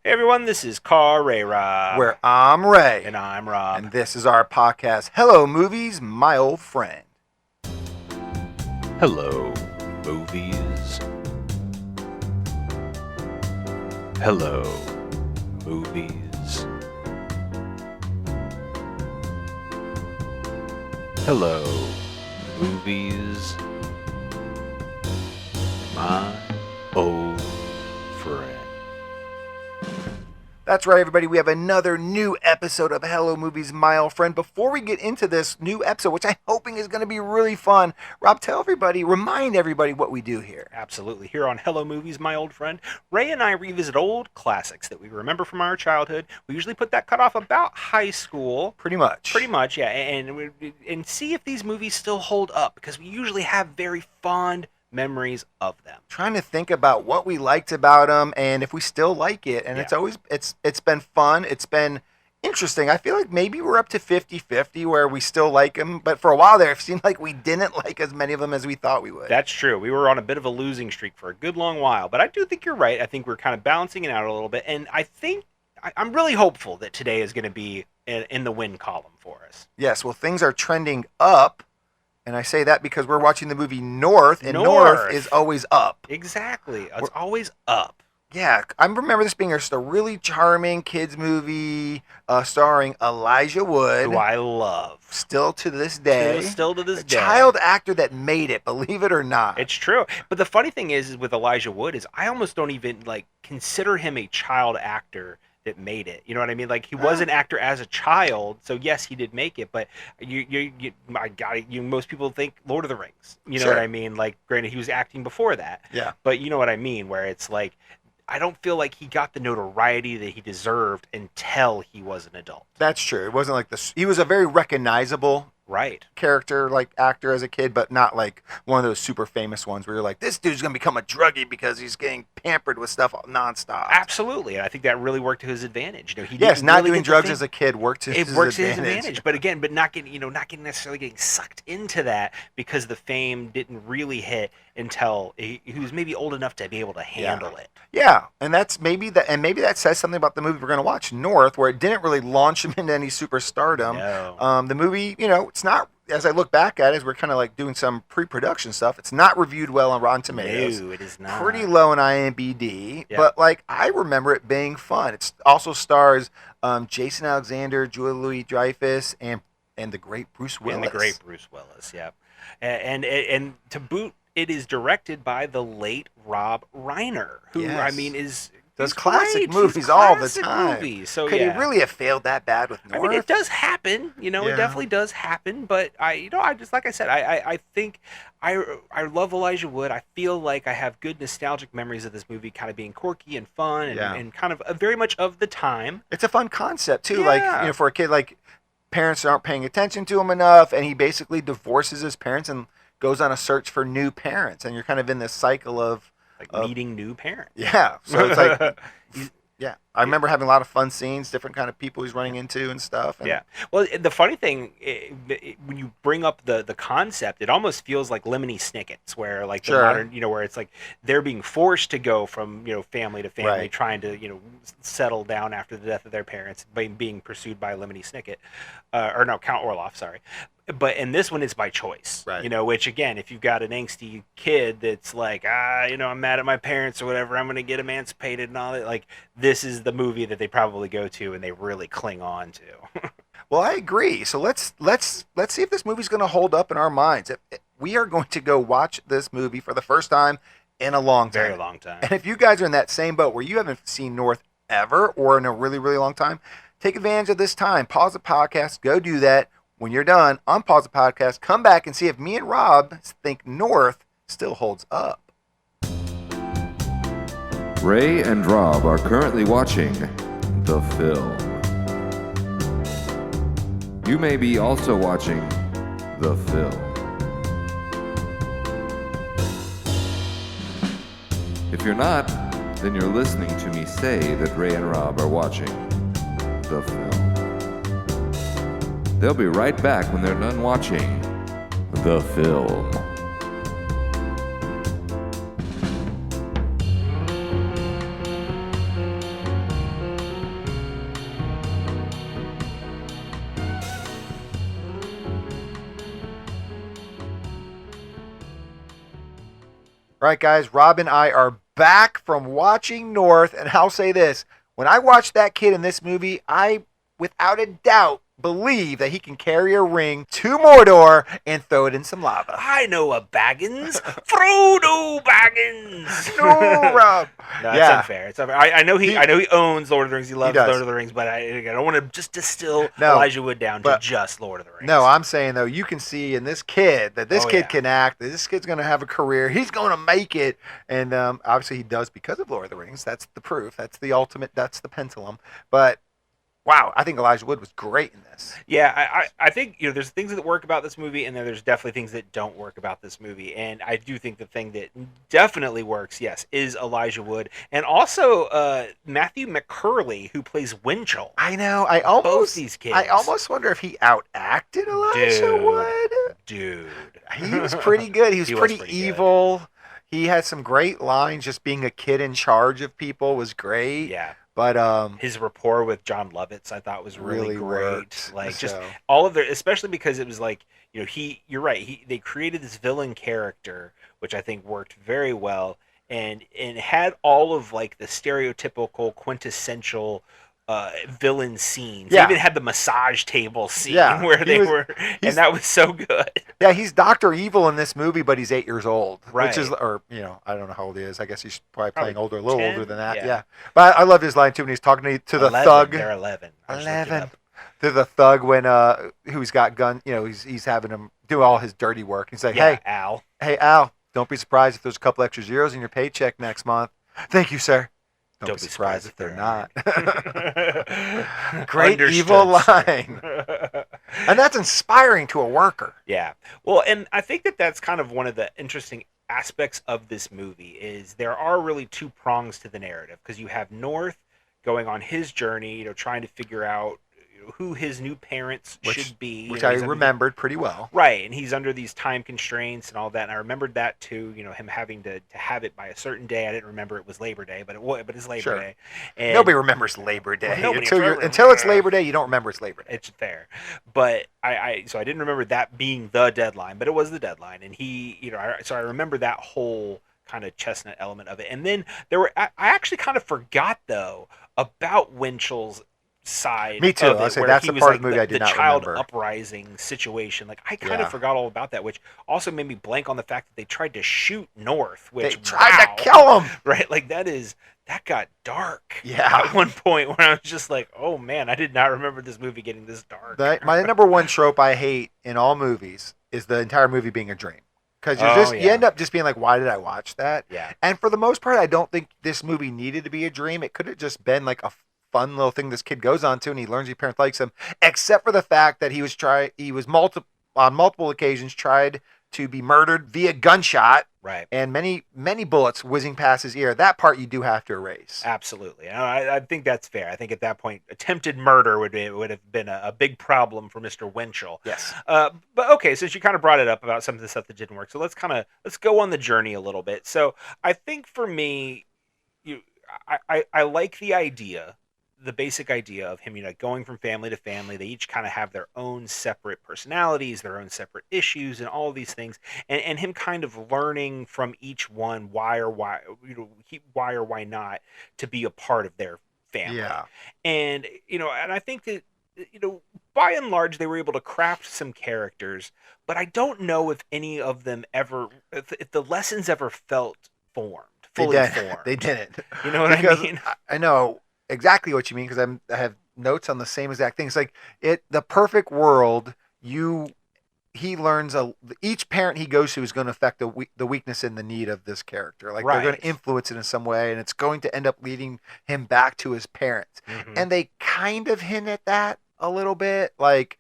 Hey everyone, this is Carrera. Where I'm Ray. And I'm Rob. And this is our podcast, Hello Movies, My Old Friend. Hello, movies. Hello, movies. Hello, movies. My old friend. That's right, everybody. We have another new episode of Hello Movies, My Old Friend. Before we get into this new episode, which I'm hoping is going to be really fun, Rob, remind everybody what we do here. Absolutely. Here on Hello Movies, My Old Friend, Ray and I revisit old classics that we remember from our childhood. We usually put that cutoff about high school. Pretty much, yeah. And see if these movies still hold up, because we usually have very fond memories of them. Trying to think about what we liked about them and if we still like it. And it's been fun. It's been interesting. I feel like maybe we're up to 50-50 where we still like them. But for a while there, it seemed like we didn't like as many of them as we thought we would. That's true. We were on a bit of a losing streak for a good long while. But I do think you're right. I think we're kind of balancing it out a little bit. And I think I'm really hopeful that today is going to be in the win column for us. Yes. Well, things are trending up. And I say that because we're watching the movie North, and North is always up. Exactly. It's always up. Yeah, I remember this being just a really charming kids movie starring Elijah Wood. Who I love. Still to this day. Still to this day. Child actor that made it, believe it or not. It's true. But the funny thing is with Elijah Wood is I almost don't even consider him a child actor that made it. You know what I mean? Like, he was an actor as a child, so yes, he did make it, but most people think Lord of the Rings. You know what I mean? Like, granted, he was acting before that. Yeah. But you know what I mean, where it's like, I don't feel like he got the notoriety that he deserved until he was an adult. That's true. It wasn't like he was a very recognizable character, actor as a kid, but not like one of those super famous ones where you're like, this dude's gonna become a druggie because he's getting pampered with stuff nonstop. Absolutely, and I think that really worked to his advantage. Not doing drugs as a kid worked to his advantage. But not getting necessarily getting sucked into that because the fame didn't really hit until he was maybe old enough to be able to handle it. Yeah, and maybe that says something about the movie we're going to watch, North, where it didn't really launch him into any superstardom. No. The movie, it's not, as I look back at it, as we're kind of doing some pre-production stuff, it's not reviewed well on Rotten Tomatoes. No, it is not. Pretty low in IMDb, but I remember it being fun. It also stars Jason Alexander, Julia Louis-Dreyfus, and the great Bruce Willis. Yeah. And to boot, it is directed by the late Rob Reiner, who does classic movies all the time. So could he really have failed that bad with North? I mean, it does happen. It definitely does happen. But I just, like I said, I think I love Elijah Wood. I feel like I have good nostalgic memories of this movie, kind of being quirky and fun, and kind of very much of the time. It's a fun concept too. For a kid, parents aren't paying attention to him enough, and he basically divorces his parents and goes on a search for new parents, and you're kind of in this cycle of meeting new parents. Yeah, so it's I remember having a lot of fun scenes, different kind of people he's running into and stuff. And well, the funny thing, when you bring up the concept, it almost feels like Lemony Snicket's, where the modern, where it's like they're being forced to go from family to family, trying to settle down after the death of their parents, being pursued by Lemony Snicket, Count Orloff, sorry. But in this one, it's by choice, which, again, if you've got an angsty kid that's like, I'm mad at my parents or whatever, I'm going to get emancipated and all that, this is the movie that they probably go to and they really cling on to. Well, I agree. So let's see if this movie's going to hold up in our minds. We are going to go watch this movie for the first time in a long time. Very long time. And if you guys are in that same boat where you haven't seen North ever or in a really, really long time, take advantage of this time. Pause the podcast. Go do that. When you're done, unpause the podcast, come back and see if me and Rob think North still holds up. Ray and Rob are currently watching the film. You may be also watching the film. If you're not, then you're listening to me say that Ray and Rob are watching the film. They'll be right back when they're done watching the film. Right, guys, Rob and I are back from watching North, and I'll say this. When I watched that kid in this movie, I, without a doubt, believe that he can carry a ring to Mordor and throw it in some lava. I know a Baggins. Frodo Baggins. No, Rob. No, that's unfair. It's unfair. I know he owns Lord of the Rings. He loves Lord of the Rings, but I don't want to just distill Elijah Wood down to just Lord of the Rings. No, I'm saying, though, you can see in this kid that this kid can act, that this kid's going to have a career. He's going to make it. And obviously he does because of Lord of the Rings. That's the proof. That's the ultimate. That's the pendulum. But wow, I think Elijah Wood was great in this. Yeah, I think there's things that work about this movie, and then there's definitely things that don't work about this movie. And I do think the thing that definitely works, yes, is Elijah Wood, and also Matthew McCurley, who plays Winchell. I know. Both these kids. I almost wonder if he outacted Elijah Wood. Dude, he was pretty good. He was pretty evil. Good. He had some great lines. Just being a kid in charge of people was great. Yeah. But his rapport with John Lovitz, I thought, was really great. Worked, like just all of their, especially because it was like, you're right. They created this villain character, which I think worked very well, and had all of like the stereotypical quintessential villain scenes. They even had the massage table scene where and that was so good. Yeah, he's Dr. Evil in this movie, but he's 8 years old. Right. Which is, or, I don't know how old he is. I guess he's probably playing older, a little 10? older than that. Yeah. But I love his line, too, when he's talking to the 11, thug. They're 11. 11. To the thug when, who's got gun, he's having him do all his dirty work. He's like, hey, Al, don't be surprised if there's a couple extra zeros in your paycheck next month. Thank you, sir. Don't be surprised if they're not. Great evil line. And that's inspiring to a worker. Yeah. Well, and I think that's kind of one of the interesting aspects of this movie is there are really two prongs to the narrative, because you have North going on his journey, trying to figure out who his new parents should be. Which I remembered pretty well. Right, and he's under these time constraints and all that, and I remembered that too, him having to have it by a certain day. I didn't remember it was Labor Day, but it's Labor Day. And nobody remembers Labor Day. Until it's Labor Day, you don't remember it's Labor Day. It's fair. But so I didn't remember that being the deadline, but it was the deadline, and so I remember that whole kind of chestnut element of it. And then I actually kind of forgot though about Winchell's side. Me too. I say that's the part of the movie I did not remember. The child uprising situation. Like I kind of forgot all about that, which also made me blank on the fact that they tried to shoot North, which they tried to kill him. Right? Like that got dark. Yeah. At one point when I was just like, oh man, I did not remember this movie getting this dark. My number one trope I hate in all movies is the entire movie being a dream. Because you end up just being like, why did I watch that? Yeah. And for the most part, I don't think this movie needed to be a dream. It could have just been like a fun little thing this kid goes on to, and he learns his parents likes him, except for the fact that he was on multiple occasions tried to be murdered via gunshot, right? And many bullets whizzing past his ear. That part you do have to erase. Absolutely, I think that's fair. I think at that point, attempted murder would have been a big problem for Mr. Winchell. Yes. But okay, since you kind of brought it up about some of the stuff that didn't work, so let's go on the journey a little bit. So I think for me, I like the basic idea of him, going from family to family. They each kind of have their own separate personalities, their own separate issues, and all of these things. And him kind of learning from each one why or why not to be a part of their family. Yeah. And and I think that by and large they were able to craft some characters, but I don't know if any of them if the lessons ever felt formed. Fully formed. They didn't. You know what I mean? I know exactly what you mean, because I have notes on the same exact things. Like the perfect world, he learns each parent he goes to is going to affect the weakness and the need of this character. Like they're going to influence it in some way, and it's going to end up leading him back to his parents. Mm-hmm. And they kind of hint at that a little bit, like.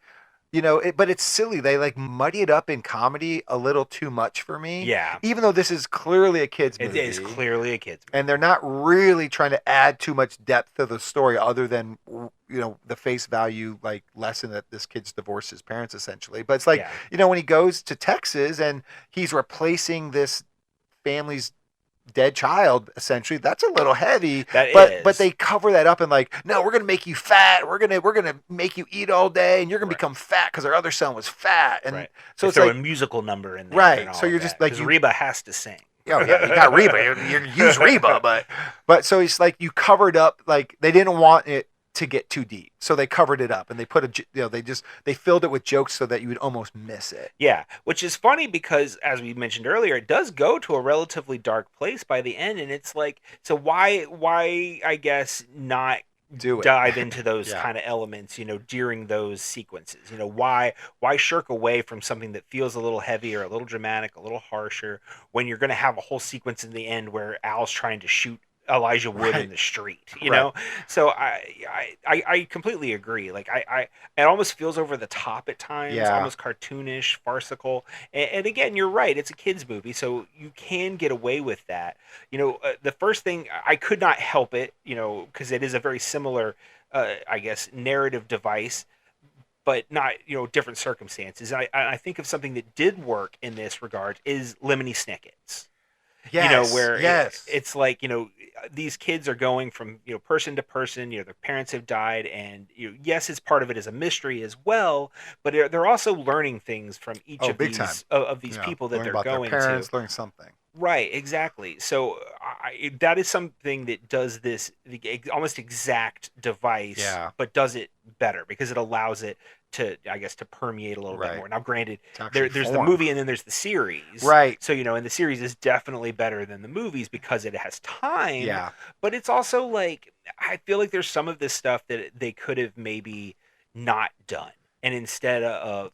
But it's silly. They like muddy it up in comedy a little too much for me. Yeah. Even though this is clearly a kid's movie. It is clearly a kid's movie. And they're not really trying to add too much depth to the story other than, the face value, like, lesson that this kid's divorced his parents, essentially. But it's like, when he goes to Texas and he's replacing this family's dead child, essentially, that's a little heavy. But they cover that up and like, no, we're gonna make you fat. We're gonna make you eat all day, and you're gonna become fat because our other son was fat. And so it's throw like a musical number in there. Right. So you're just like Reba has to sing. Oh yeah, you got Reba. You use Reba, but so it's like you covered up. Like they didn't want it to get too deep, so they covered it up and they put they filled it with jokes so that you would almost miss it. Yeah, which is funny because as we mentioned earlier, it does go to a relatively dark place by the end, and it's like, so why I guess not dive into those kind of elements, during those sequences. Why shirk away from something that feels a little heavier, a little dramatic, a little harsher, when you're going to have a whole sequence in the end where Al's trying to shoot Elijah Wood in the street, know? So I completely agree. Like it almost feels over the top at times, almost cartoonish, farcical. And again, you're right. It's a kid's movie, so you can get away with that. The first thing, I could not help it, because it is a very similar, I guess, narrative device, but not, different circumstances. I think of something that did work in this regard is Lemony Snicket's. Yes, where it's like, these kids are going from, person to person, their parents have died, and, yes, it's part of it is a mystery as well, but they're also learning things from each of these people that they're going their parents, to. Learn something. Right, exactly. So that is something that does this almost exact device, but does it better because it allows it to, I guess, to permeate a little bit more. Now, granted, there's the movie and then there's the series. Right. So, and the series is definitely better than the movies because it has time. Yeah. But it's also like, I feel like there's some of this stuff that they could have maybe not done. And instead of,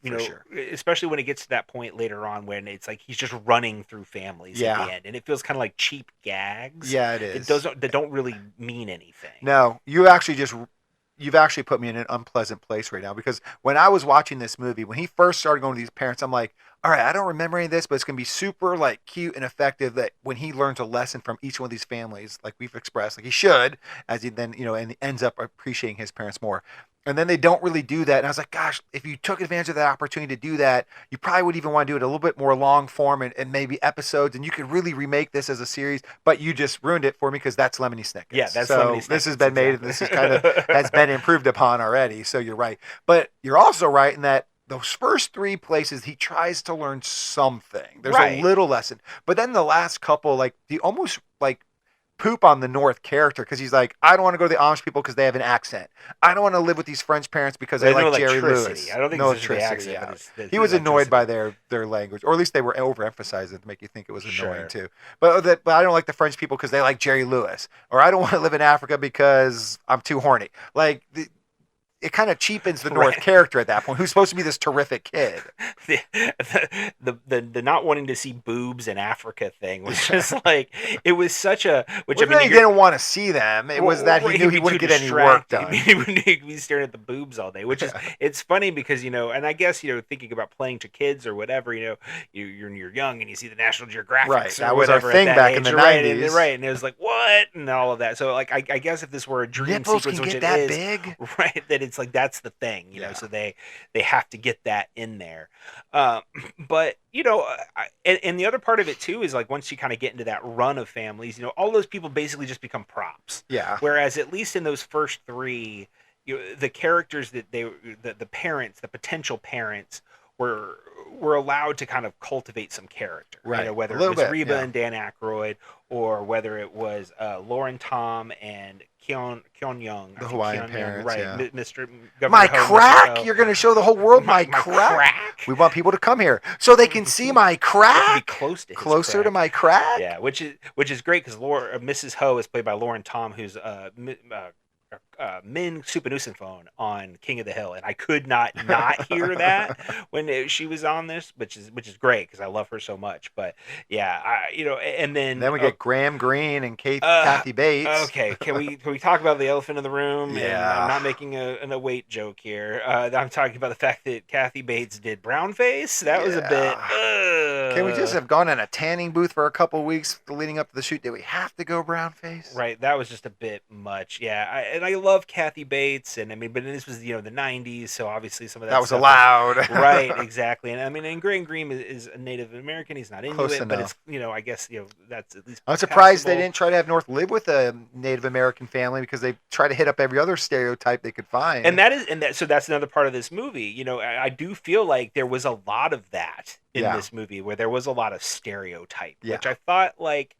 especially when it gets to that point later on when it's like he's just running through families at the end. And it feels kind of like cheap gags. Yeah, it is. That don't really mean anything. No, you've actually put me in an unpleasant place right now, because when I was watching this movie, when he first started going to these parents, I'm like, all right, I don't remember any of this, but it's going to be super like cute and effective that when he learns a lesson from each one of these families, like we've expressed, like he should, as he then, and ends up appreciating his parents more. And then they don't really do that. And I was like, gosh, if you took advantage of that opportunity to do that, you probably would even want to do it a little bit more long form and maybe episodes. And you could really remake this as a series. But you just ruined it for me because that's Lemony Snicket. Yeah, that's so Lemony Snicket. This has been made and this is kind of has been improved upon already. So you're right. But you're also right in that those first three places, he tries to learn something. There's a little lesson. But then the last couple, like, the almost like poop on the North character, because he's like, I don't want to go to the Amish people because they have an accent. I don't want to live with these French parents because they like Jerry Lewis. I don't think no it's electricity. The accent, he was annoyed by their language, or at least they were overemphasized to make you think it was annoying too. But I don't like the French people because they like Jerry Lewis, or I don't want to live in Africa because I'm too horny. Like it kind of cheapens the North character at that point, who's supposed to be this terrific kid. The not wanting to see boobs in Africa thing was just like, it was such a... Which he didn't want to see them. It was that he knew he wouldn't get any work done. He'd be staring at the boobs all day, which is, it's funny because, and I guess, thinking about playing to kids or whatever, you're young and you see the National Geographic. Right, that was our thing back in the 90s. Right, and it was like, what? And all of that. So, like, I guess if this were a dream sequence, which it is, big? Right, that it's like, that's the thing, know, so they have to get that in there. But, and the other part of it too is like, once you kind of get into that run of families, all those people basically just become props. Yeah. Whereas at least in those first three, the characters that the parents, the potential parents were allowed to kind of cultivate some character. Right. Whether it was Reba and Dan Aykroyd, or whether it was Lauren Tom and Keon Young, the Hawaiian parents, right? Mr. Governor my Ho, crack. Mr. Ho. You're going to show the whole world my crack. We want people to come here so they can see my crack. Be closer crack. To my crack. Yeah, which is great because Mrs. Ho is played by Lauren Tom, who's Min Supernussenphone on King of the Hill, and I could not hear that when she was on this, which is great because I love her so much. But yeah, and then we get Graham Greene and Kathy Bates. Okay, can we talk about the elephant in the room? Yeah, and I'm not making a weight joke here. I'm talking about the fact that Kathy Bates did brownface. That was a bit. Can we just have gone in a tanning booth for a couple weeks leading up to the shoot? Did we have to go brownface? Right, that was just a bit much. Yeah, I love Kathy Bates, and but this was the 90s, so obviously some of that was allowed. Right, exactly. And and Graham Greene is a Native American. He's not Close Inuit, enough. but it's I guess that's at least. I'm surprised they didn't try to have North live with a Native American family, because they try to hit up every other stereotype they could find. So that's another part of this movie. I do feel like there was a lot of that in this movie, where there was a lot of stereotype, which I thought like.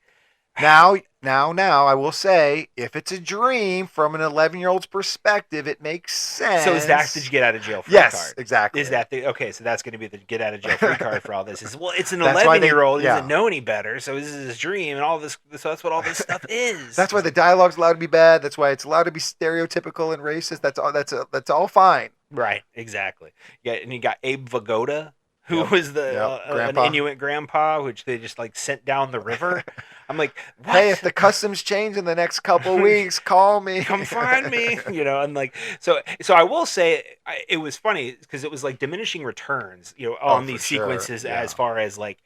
Now, I will say, if it's a dream from an 11-year-old's perspective, it makes sense. So is that the get out of jail free card? Yes, exactly. Is that okay? So that's going to be the get out of jail free card for all this. It's an 11-year-old who doesn't know any better, so this is his dream, and all this. So that's what all this stuff is. That's why the dialogue's allowed to be bad. That's why it's allowed to be stereotypical and racist. That's all fine. Right. Exactly. Yeah, and you got Abe Vigoda, who was an Inuit grandpa, which they just like sent down the river. I'm like, what? Hey, if the customs change in the next couple weeks, call me. Come find me. And like, so I will say it was funny because it was like diminishing returns, on these sequences as far as like,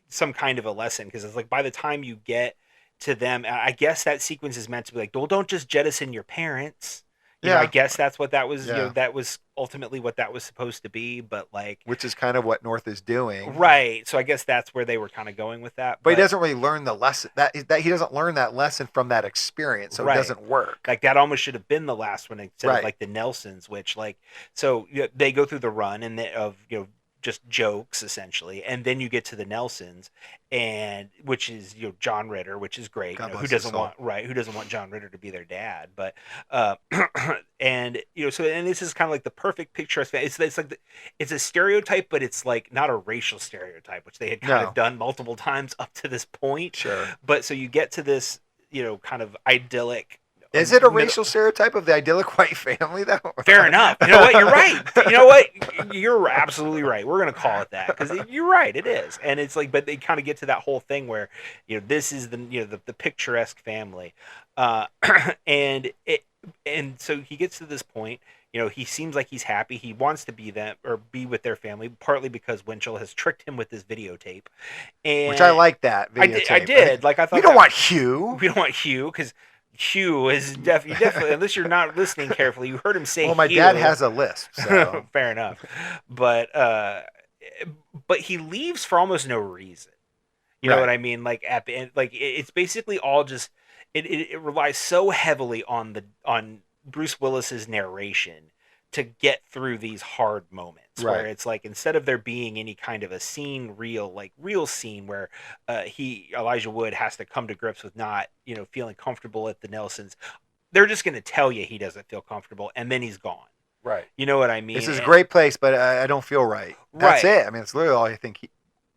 some kind of a lesson. Because it's like by the time you get to them, I guess that sequence is meant to be like, well, don't just jettison your parents. I guess that's what that was. That was ultimately what that was supposed to be. But like, which is kind of what North is doing, right? So I guess that's where they were kind of going with that. But he doesn't really learn the lesson. That he doesn't learn that lesson from that experience, so it doesn't work. Like that almost should have been the last one instead of like the Nelsons, which like so they go through the run and of just jokes essentially, and then you get to the Nelsons, and which is John Ritter, which is great. Who doesn't want John Ritter to be their dad? But and so this is kind of like the perfect picturesque. It's like it's a stereotype, but it's like not a racial stereotype, which they had kind of done multiple times up to this point. Sure. But so you get to this kind of idyllic. Is it a racial stereotype of the idyllic white family, though? Fair enough. You know what? You're right. You know what? You're absolutely right. We're going to call it that because you're right. It is. And it's like, but they kind of get to that whole thing where, this is the picturesque family. And so he gets to this point, he seems like he's happy. He wants to be with their family, partly because Winchell has tricked him with this videotape. And which I like that videotape. I did. Like I thought we don't want Hugh. We don't want Hugh because Hugh is definitely, unless you're not listening carefully, you heard him say well, my Hugh. dad has a lisp, so. Fair enough. But he leaves for almost no reason. You know what I mean? Like at the end, like it's basically all just it relies so heavily on Bruce Willis's narration to get through these hard moments where it's like instead of there being any kind of a scene real scene where Elijah Wood has to come to grips with not feeling comfortable at the Nelsons, they're just going to tell you he doesn't feel comfortable and then he's gone. Right. You know what I mean? This is a great place, but I don't feel right. That's it. I mean, it's literally all I think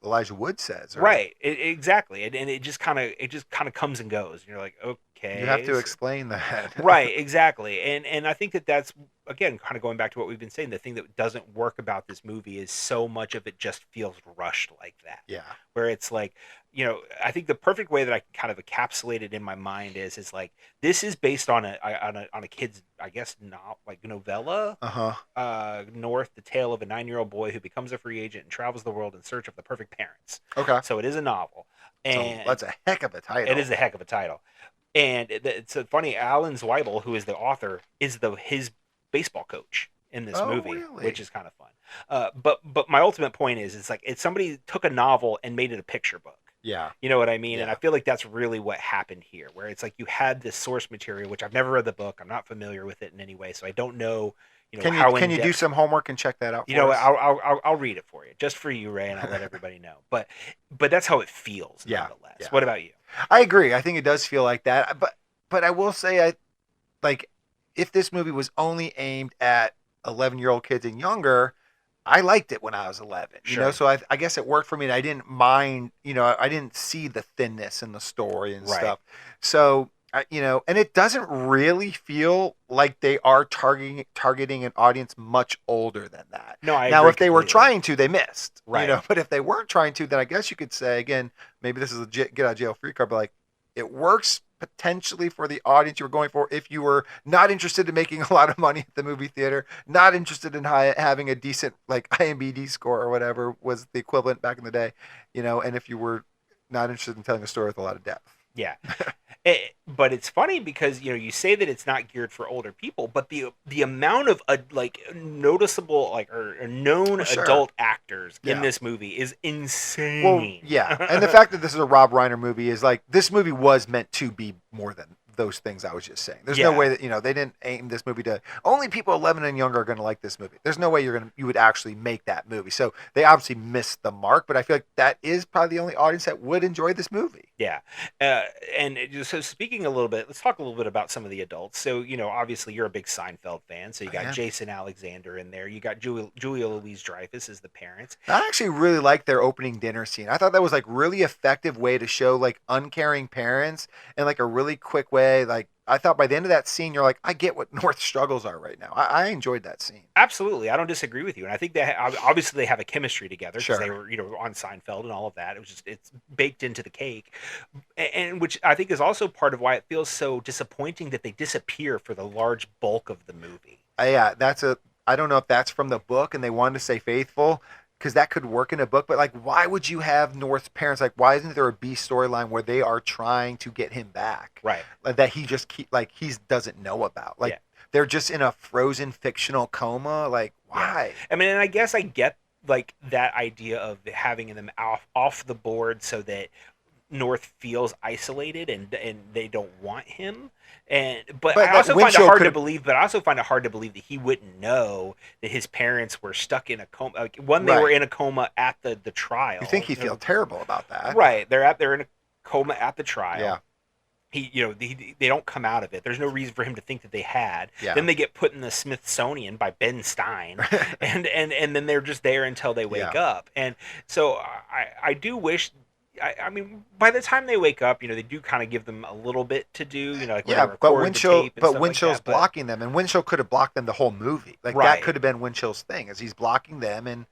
Elijah Wood says. Right. Exactly. And it just kind of comes and goes. And you're like, okay. You have to explain that. Right. Exactly. And I think that's, again, kind of going back to what we've been saying, the thing that doesn't work about this movie is so much of it just feels rushed like that. Yeah. Where it's like, I think the perfect way that I can kind of encapsulate it in my mind is like, this is based on a kid's, I guess, not like novella. North, the tale of a 9-year-old boy who becomes a free agent and travels the world in search of the perfect parents. Okay. So it is a novel. And so that's a heck of a title. It is a heck of a title. And it's funny, Alan Zweibel, who is the author, is his baseball coach in this movie, really? Which is kind of fun. But my ultimate point is, it's like it's somebody took a novel and made it a picture book. Yeah. You know what I mean? Yeah. And I feel like that's really what happened here, where it's like you had this source material, which I've never read the book. I'm not familiar with it in any way, so I don't know. Can you do some homework and check that out? I'll read it for you, just for you, Ray, and I'll let everybody know. But that's how it feels, nonetheless. Yeah. What about you? I agree. I think it does feel like that. But I will say, if this movie was only aimed at 11-year-old kids and younger, I liked it when I was 11. Sure. So I guess it worked for me. And I didn't mind. I didn't see the thinness in the story and stuff. So. And it doesn't really feel like they are targeting an audience much older than that. No, I now, agree if they were completely. trying to, they missed. Right. But if they weren't trying to, then I guess you could say, again, maybe this is a get out of jail free card, but like it works potentially for the audience you were going for if you were not interested in making a lot of money at the movie theater, not interested in having a decent like IMDb score or whatever was the equivalent back in the day, and if you were not interested in telling a story with a lot of depth. Yeah. But it's funny because you say that it's not geared for older people, but the amount of noticeable or known adult actors in this movie is insane. Well, yeah, and the fact that this is a Rob Reiner movie is like this movie was meant to be more than those things I was just saying. There's Yeah. no way that, they didn't aim this movie to only people 11 and younger are going to like this movie. There's no way you would actually make that movie. So they obviously missed the mark, but I feel like that is probably the only audience that would enjoy this movie. Yeah. So speaking a little bit, let's talk a little bit about some of the adults. So, obviously you're a big Seinfeld fan. So you got Jason Alexander in there. You got Julia Louis-Dreyfus as the parents. I actually really liked their opening dinner scene. I thought that was like really effective way to show like uncaring parents and like a really quick way. Like I thought by the end of that scene, you're like, I get what North's struggles are right now. I enjoyed that scene. Absolutely. I don't disagree with you. And I think obviously they have a chemistry together because Sure. they were, on Seinfeld and all of that. it's baked into the cake. And which I think is also part of why it feels so disappointing that they disappear for the large bulk of the movie. Yeah, I don't know if that's from the book and they wanted to stay faithful because that could work in a book. But like, why would you have North's parents? Like, why isn't there a B storyline where they are trying to get him back? Right. Like, that he just he doesn't know about. Like, they're just in a frozen fictional coma. Like, why? Yeah. I mean, and I guess I get like that idea of having them off the board so that North feels isolated and they don't want him. But I also find it hard to believe. But I also find it hard to believe that he wouldn't know that his parents were stuck in a coma. Like, they were in a coma at the trial. You think he'd feel terrible about that, right? They're in a coma at the trial. Yeah. They don't come out of it. There's no reason for him to think that they had. Yeah. Then they get put in the Smithsonian by Ben Stein, and then they're just there until they wake up. And so I do wish. I mean, by the time they wake up, they do kind of give them a little bit to do. But Windchill's blocking them, and Windchill could have blocked them the whole movie. Like that could have been Windchill's thing, as he's blocking them and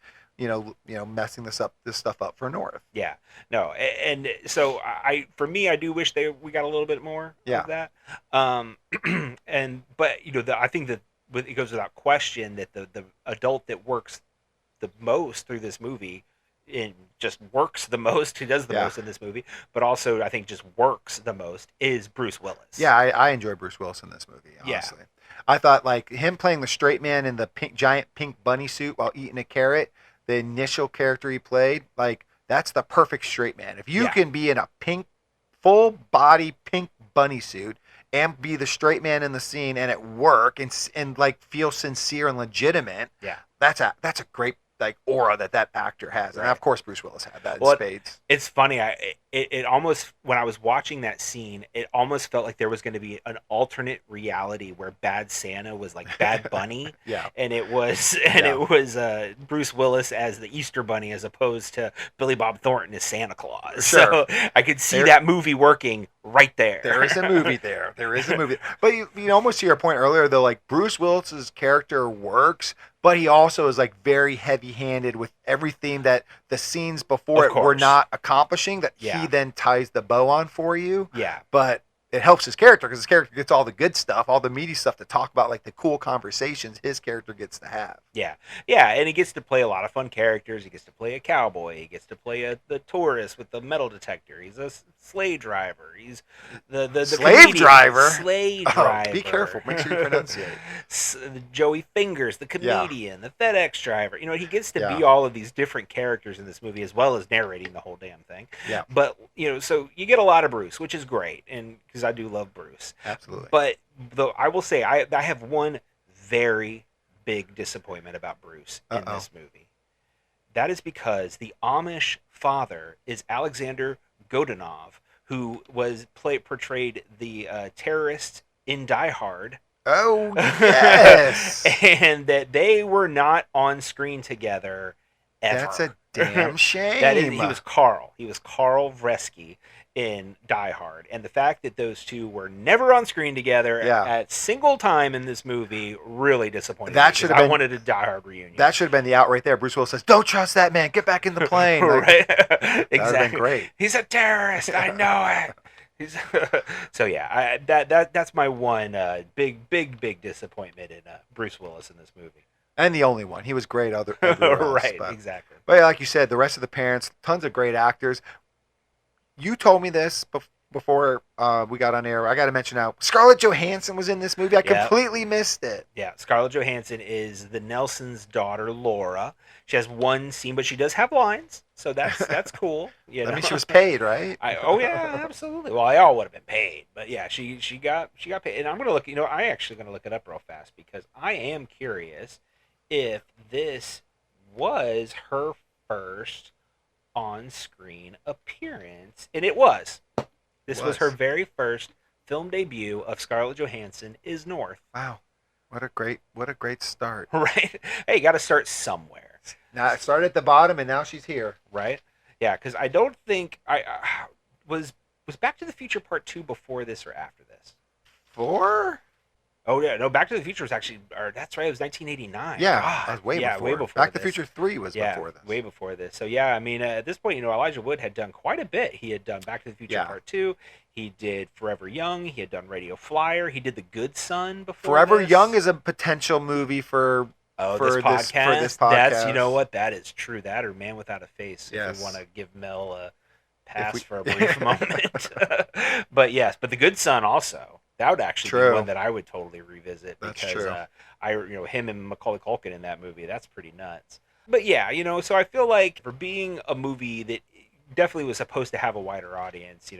messing this stuff up for North. Yeah, no, and so I do wish we got a little bit more of that. I think that it goes without question that the adult that works the most through this movie. And just works the most, who does the most in this movie, but also I think just works the most is Bruce Willis. Yeah, I enjoy Bruce Willis in this movie, honestly. Yeah. I thought like him playing the straight man in the giant pink bunny suit while eating a carrot, the initial character he played, like that's the perfect straight man. If you can be in a pink, full body pink bunny suit and be the straight man in the scene and at work and like feel sincere and legitimate, that's a great like aura that actor has, and of course Bruce Willis had that in spades. It's funny. It almost, when I was watching that scene, it almost felt like there was going to be an alternate reality where Bad Santa was like Bad Bunny, and it was Bruce Willis as the Easter Bunny as opposed to Billy Bob Thornton as Santa Claus. Sure. So I could see that movie working right there. There is a movie there. But you almost to your point earlier though, like Bruce Willis's character works. But he also is like very heavy-handed with everything that the scenes before it were not accomplishing. That he then ties the bow on for you. Yeah. But it helps his character because his character gets all the good stuff, all the meaty stuff to talk about, like the cool conversations his character gets to have. Yeah, and he gets to play a lot of fun characters. He gets to play a cowboy. He gets to play the tourist with the metal detector. He's a sleigh driver. He's the slave driver. Sleigh driver. Be careful. Make sure you pronunciate. Joey Fingers, the comedian, the FedEx driver. He gets to be all of these different characters in this movie as well as narrating the whole damn thing. Yeah. But so you get a lot of Bruce, which is great, and because I do love Bruce. Absolutely. But I will say I have one very big disappointment about Bruce in this movie. That is because the Amish father is Alexander Godunov, who was portrayed the terrorist in Die Hard. Oh, yes. And that they were not on screen together ever. That's a damn shame. He was Carl. He was Carl Vresky in Die Hard. And the fact that those two were never on screen together at single time in this movie really disappointed me. I wanted a Die Hard reunion. That should have been the out right there. Bruce Willis says, "Don't trust that man. Get back in the plane." Right? Exactly. That would have been great. He's a terrorist. I know it. So yeah, that's my one big disappointment in Bruce Willis in this movie. And the only one. He was great everywhere else, right, exactly. But yeah, like you said, the rest of the parents, tons of great actors. You told me this before we got on air. I got to mention now, Scarlett Johansson was in this movie. I completely missed it. Yeah, Scarlett Johansson is the Nelson's daughter, Laura. She has one scene, but she does have lines. so that's cool. You know? I mean, she was paid, right? Oh yeah, absolutely. Well, they all would have been paid, but yeah, she got paid. And I'm gonna look. I actually gonna look it up real fast because I am curious if this was her first on-screen appearance, and it was. This was her very first film debut of Scarlett Johansson is North. Wow, what a great start. Right? Hey, you got to start somewhere. Now it started at the bottom, and now she's here. Right? Yeah, because I don't think I was Back to the Future Part 2 before this or after this. 4? Oh yeah, no. Back to the Future was actually, or that's right. It was 1989. Yeah, that's way before. Back to the Future 3 was before this. Way before this. So yeah, I mean, at this point, Elijah Wood had done quite a bit. He had done Back to the Future Part 2. He did Forever Young. He had done Radio Flyer. He did The Good Son before. Forever Young is a potential movie for this podcast. That's what, that is true. That or Man Without a Face. Yes. If we want to give Mel a pass for a brief moment. But yes, but The Good Son also. That would actually be one that I would totally revisit because him and Macaulay Culkin in that movie, that's pretty nuts. But yeah, so I feel like for being a movie that definitely was supposed to have a wider audience,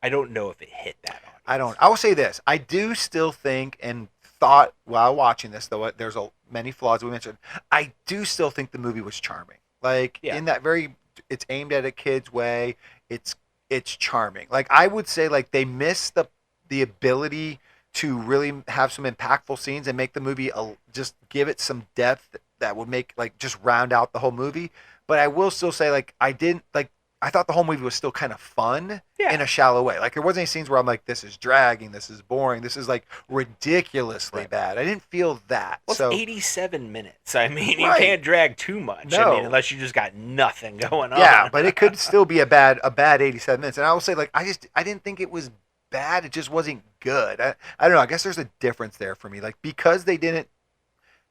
I don't know if it hit that audience. I will say this. I do still think and thought while watching this, though there's many flaws we mentioned, I do still think the movie was charming. Like in that it's aimed at a kid's way. It's charming. Like I would say like they missed the ability to really have some impactful scenes and make the movie just give it some depth that would make like just round out the whole movie. But I will still say like I thought the whole movie was still kind of fun in a shallow way. Like there wasn't any scenes where I'm like, this is dragging, this is boring, this is like ridiculously bad. I didn't feel that. Well, it's 87 minutes. I mean, you can't drag too much. No. I mean, unless you just got nothing going on. Yeah, but it could still be a bad 87 minutes. And I will say like I didn't think it was bad. It just wasn't good. I don't know. I guess there's a difference there for me. Like because they didn't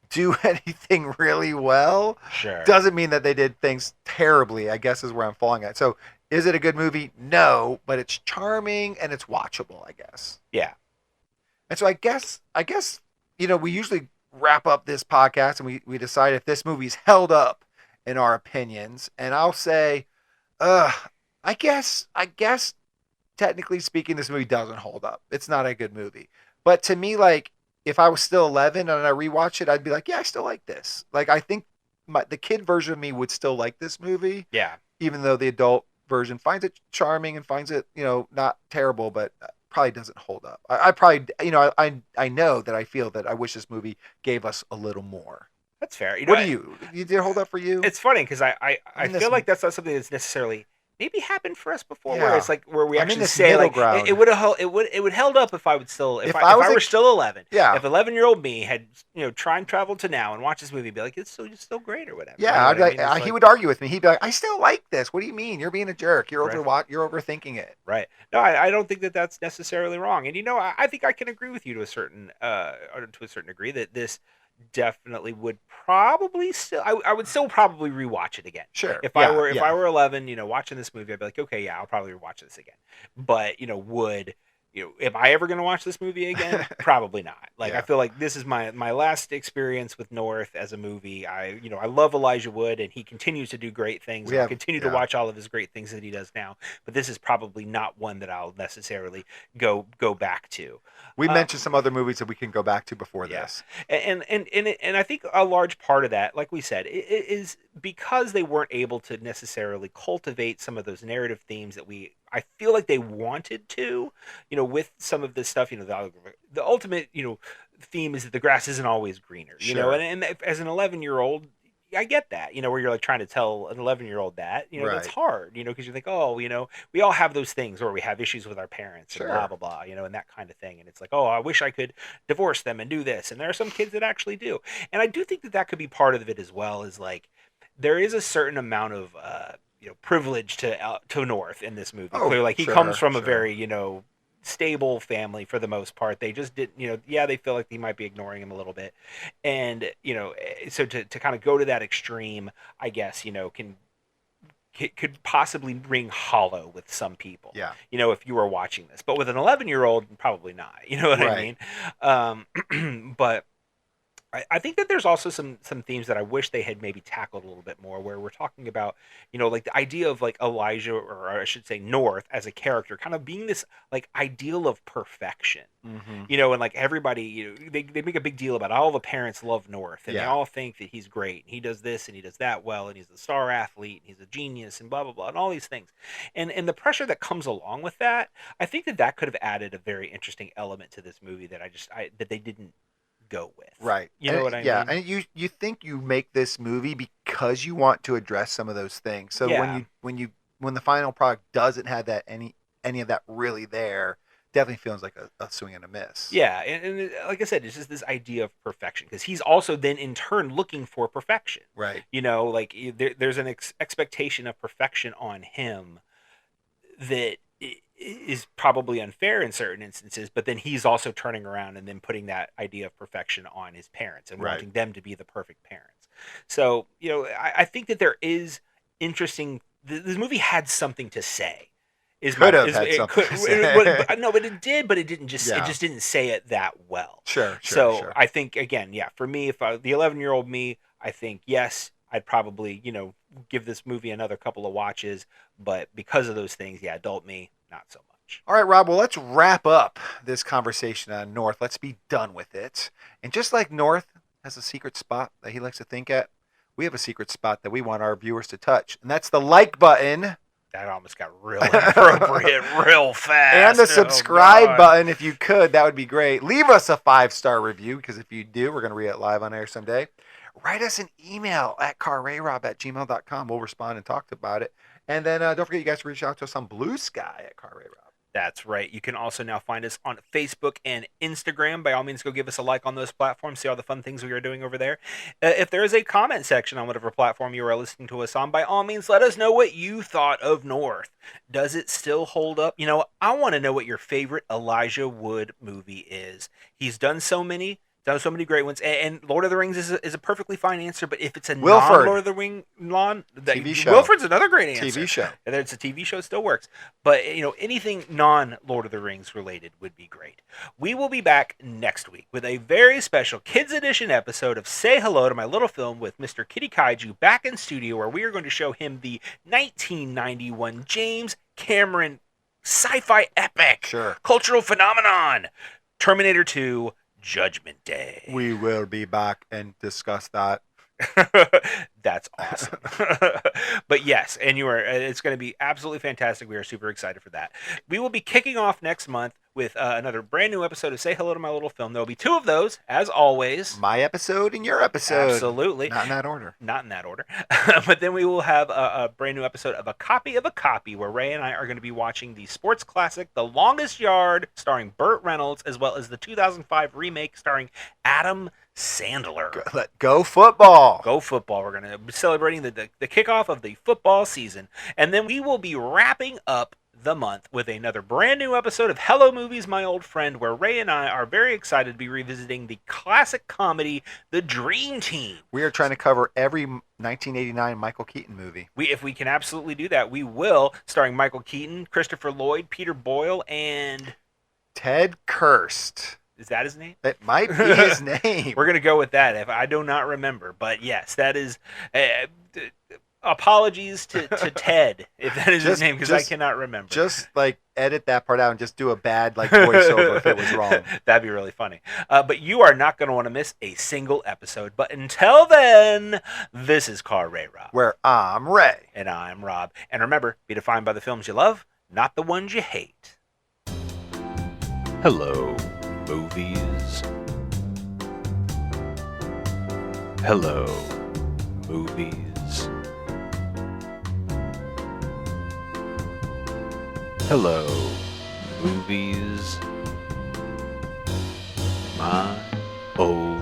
do anything really well, doesn't mean that they did things terribly, I guess is where I'm falling at. So is it a good movie? No, but it's charming and it's watchable, I guess. Yeah. And so I guess, we usually wrap up this podcast and we decide if this movie's held up in our opinions. And I'll say, I guess technically speaking, this movie doesn't hold up. It's not a good movie. But to me, like, if I was still 11 and I rewatch it, I'd be like, yeah, I still like this. Like, I think the kid version of me would still like this movie. Yeah. Even though the adult version finds it charming and finds it, not terrible, but probably doesn't hold up. I probably, I know that I feel that I wish this movie gave us a little more. That's fair. What do you? Did it hold up for you? It's funny because I feel like that's not something that's necessarily maybe happened for us before, where it's like where we actually say like it would held up if I would still if I were still 11. Yeah. If 11-year-old me had traveled to now and watched this movie, be like it's still great or whatever. Yeah, I'd be like, he would argue with me. He'd be like, I still like this. What do you mean? You're being a jerk. You're overthinking it. Right. No, I don't think that that's necessarily wrong. And I think I can agree with you to a certain degree that this definitely would probably still I would still probably rewatch it again. Sure. If I were 11, watching this movie, I'd be like, okay, yeah, I'll probably rewatch this again. But am I ever going to watch this movie again? Probably not. Like I feel like this is my last experience with North as a movie. I love Elijah Wood and he continues to do great things. I'll continue to watch all of his great things that he does now. But this is probably not one that I'll necessarily go back to. We mentioned some other movies that we can go back to before this. And I think a large part of that, like we said, is because they weren't able to necessarily cultivate some of those narrative themes that I feel like they wanted to, with some of this stuff, the ultimate, theme is that the grass isn't always greener, and as an 11-year-old, I get that, where you're like trying to tell an 11-year-old that, that's hard, because you think, we all have those things or we have issues with our parents and blah, blah, blah, and that kind of thing. And it's like, I wish I could divorce them and do this. And there are some kids that actually do. And I do think that could be part of it as well, is like, there is a certain amount of, privilege to North in this movie. Clearly, like he comes from a very, stable family for the most part. They just didn't, they feel like he might be ignoring him a little bit. And, so to kind of go to that extreme, I guess, could possibly ring hollow with some people. Yeah. If you were watching this. But with an 11-year-old, probably not. You know what I mean? But I think that there's also some themes that I wish they had maybe tackled a little bit more, where we're talking about, like the idea of like Elijah, or I should say North, as a character, kind of being this like ideal of perfection. And like everybody, they make a big deal about all the parents love North, and they all think that he's great, and he does this and he does that well, and he's a star athlete, and he's a genius, and blah blah blah, and all these things, and the pressure that comes along with that. I think that could have added a very interesting element to this movie that that they didn't go with. Right. You know what I mean? Yeah, and you think you make this movie because you want to address some of those things. So when the final product doesn't have that any of that really there, definitely feels like a swing and a miss. Yeah, and like I said, it's just this idea of perfection, because he's also then in turn looking for perfection. Right. Like there's an expectation of perfection on him that is probably unfair in certain instances, but then he's also turning around and then putting that idea of perfection on his parents and wanting them to be the perfect parents. So, I think that there is interesting. This movie had something to say. Could have had something to say. No, but it did, but it didn't it just didn't say it that well. Sure. So I think, again, for me, if the 11-year-old me, I think, yes, I'd probably, give this movie another couple of watches, but because of those things, adult me, not so much. All right, Rob, well, let's wrap up this conversation on North. Let's be done with it. And just like North has a secret spot that he likes to think at, we have a secret spot that we want our viewers to touch, and that's the like button. That almost got real inappropriate real fast. And the subscribe button, if you could, that would be great. Leave us a 5-star review, because if you do, we're going to read it live on air someday. Write us an email at carrayrob@gmail.com. We'll respond and talk about it. And then don't forget, you guys to reach out to us on Blue Sky at carrayrob. That's right. You can also now find us on Facebook and Instagram. By all means, go give us a like on those platforms. See all the fun things we are doing over there. If there is a comment section on whatever platform you are listening to us on, by all means, let us know what you thought of North. Does it still hold up? I want to know what your favorite Elijah Wood movie is. He's done so many great ones, and Lord of the Rings is a perfectly fine answer. But if it's a non-Lord of the Rings TV show, Wilfred's another great answer. TV show, and it's a TV show, still works. But anything non-Lord of the Rings related would be great. We will be back next week with a very special Kids Edition episode of Say Hello to My Little Film with Mr. Kitty Kaiju back in studio, where we are going to show him the 1991 James Cameron sci-fi epic, cultural phenomenon, Terminator 2. Judgment Day. We will be back and discuss that. That's awesome. But yes, and it's going to be absolutely fantastic. We are super excited for that. We will be kicking off next month with another brand new episode of Say Hello to My Little Film. There will be 2 of those, as always. My episode and your episode. Absolutely. Not in that order. But then we will have a brand new episode of A Copy of a Copy, where Ray and I are going to be watching the sports classic The Longest Yard, starring Burt Reynolds, as well as the 2005 remake starring Adam Sandler. Go football. Go football. We're going to be celebrating the kickoff of the football season. And then we will be wrapping up the month with another brand new episode of Hello Movies, My Old Friend, where Ray and I are very excited to be revisiting the classic comedy, The Dream Team. We are trying to cover every 1989 Michael Keaton movie. If we can absolutely do that, we will, starring Michael Keaton, Christopher Lloyd, Peter Boyle, and Ted Kirst. Is that his name? It might be his name. We're going to go with that. If I do not remember. But yes, that is... apologies to Ted, if that is his name, because I cannot remember. Just edit that part out and just do a bad voiceover if it was wrong. That'd be really funny. But you are not going to want to miss a single episode. But until then, this is Car Ray Rob. Where I'm Ray. And I'm Rob. And remember, be defined by the films you love, not the ones you hate. Hello, movies. Hello, movies. Hello, movies. My old